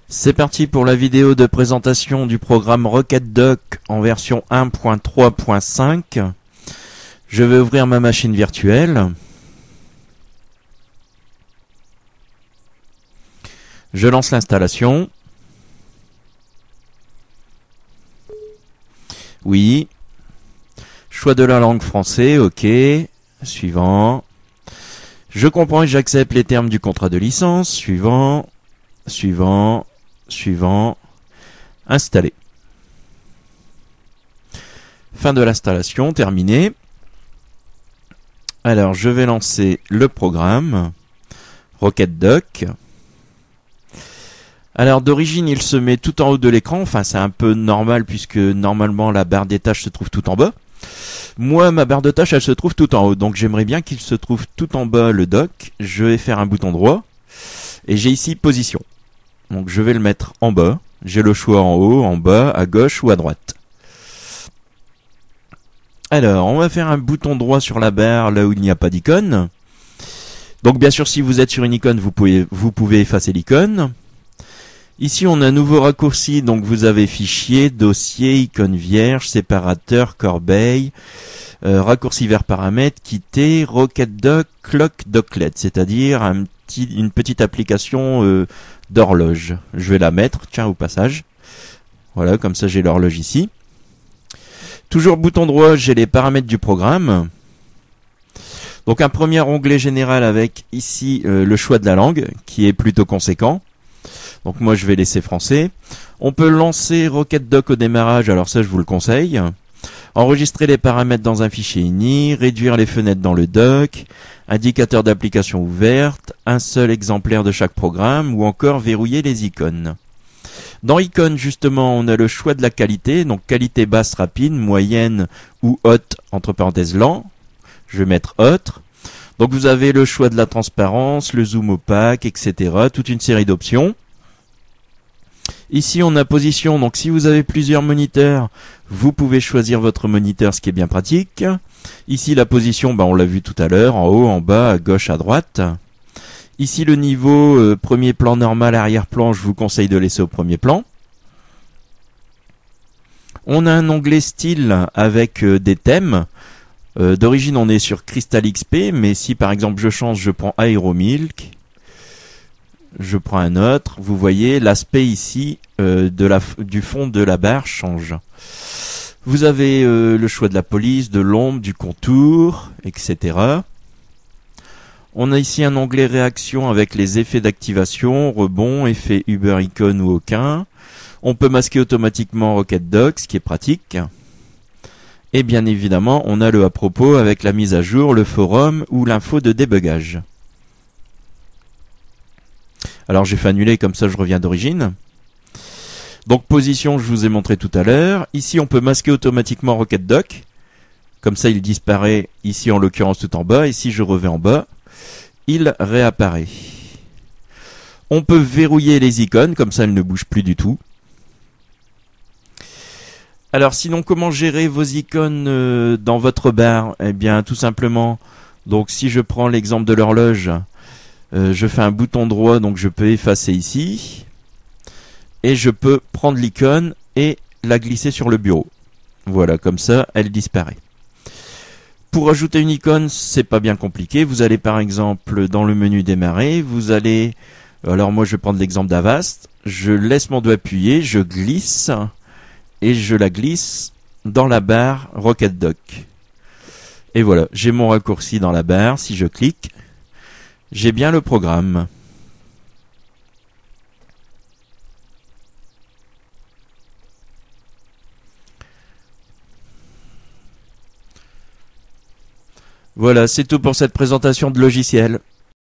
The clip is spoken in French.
C'est parti pour la vidéo de présentation du programme RocketDock en version 1.3.5. Je vais ouvrir ma machine virtuelle. Je lance l'installation. Oui. Choix de la langue français, ok. Suivant. Je comprends et j'accepte les termes du contrat de licence. Suivant. Suivant. Suivant. Installer. Fin de l'installation, terminé. Alors, je vais lancer le programme RocketDock. Alors, d'origine, il se met tout en haut de l'écran. Enfin, c'est un peu normal puisque normalement la barre des tâches se trouve tout en bas. Moi, ma barre de tâches, elle se trouve tout en haut. Donc, j'aimerais bien qu'il se trouve tout en bas le dock. Je vais faire un bouton droit. Et j'ai ici position. Donc, je vais le mettre en bas. J'ai le choix en haut, en bas, à gauche ou à droite. Alors, on va faire un bouton droit sur la barre là où il n'y a pas d'icône. Donc, bien sûr, si vous êtes sur une icône, vous pouvez effacer l'icône. Ici, on a un nouveau raccourci. Donc, vous avez fichier, dossier, icône vierge, séparateur, corbeille, raccourci vers paramètres, quitter, RocketDock, clock docklet, c'est-à-dire une petite application d'horloge. Je vais la mettre, tiens, au passage. Voilà, comme ça j'ai l'horloge ici. Toujours bouton droit, j'ai les paramètres du programme. Donc un premier onglet général avec ici le choix de la langue, qui est plutôt conséquent. Donc moi je vais laisser français. On peut lancer RocketDock au démarrage, alors ça je vous le conseille. Enregistrer les paramètres dans un fichier INI, réduire les fenêtres dans le dock, indicateur d'application ouverte, un seul exemplaire de chaque programme ou encore verrouiller les icônes. Dans icônes justement on a le choix de la qualité, donc qualité basse rapide, moyenne ou haute entre parenthèses lent. Je vais mettre haute. Donc vous avez le choix de la transparence, le zoom opaque, etc. Toute une série d'options. Ici on a position, donc si vous avez plusieurs moniteurs, vous pouvez choisir votre moniteur, ce qui est bien pratique. Ici la position, on l'a vu tout à l'heure, en haut, en bas, à gauche, à droite. Ici le niveau, premier plan normal, arrière-plan, je vous conseille de laisser au premier plan. On a un onglet style avec des thèmes. D'origine on est sur Crystal XP, mais si par exemple je change, je prends Aeromilk. Je prends un autre, vous voyez l'aspect ici du fond de la barre change. Vous avez le choix de la police, de l'ombre, du contour, etc. On a ici un onglet réaction avec les effets d'activation, rebond, effet Uber Icon ou aucun. On peut masquer automatiquement RocketDock, ce qui est pratique. Et bien évidemment, on a le à propos avec la mise à jour, le forum ou l'info de débugage. Alors j'ai fait annuler, comme ça je reviens d'origine. Donc position, je vous ai montré tout à l'heure. Ici on peut masquer automatiquement RocketDock. Comme ça il disparaît ici en l'occurrence tout en bas. Et si je reviens en bas, il réapparaît. On peut verrouiller les icônes, comme ça elles ne bougent plus du tout. Alors sinon comment gérer vos icônes dans votre barre? Eh bien tout simplement, donc si je prends l'exemple de l'horloge, je fais un bouton droit, donc je peux effacer ici. Et je peux prendre l'icône et la glisser sur le bureau. Voilà, comme ça, elle disparaît. Pour ajouter une icône, c'est pas bien compliqué. Vous allez par exemple dans le menu démarrer, vous allez... Alors moi je vais prendre l'exemple d'Avast. Je laisse mon doigt appuyé, je glisse et je la glisse dans la barre RocketDock. Et voilà, j'ai mon raccourci dans la barre. Si je clique, j'ai bien le programme. Voilà, c'est tout pour cette présentation de logiciel.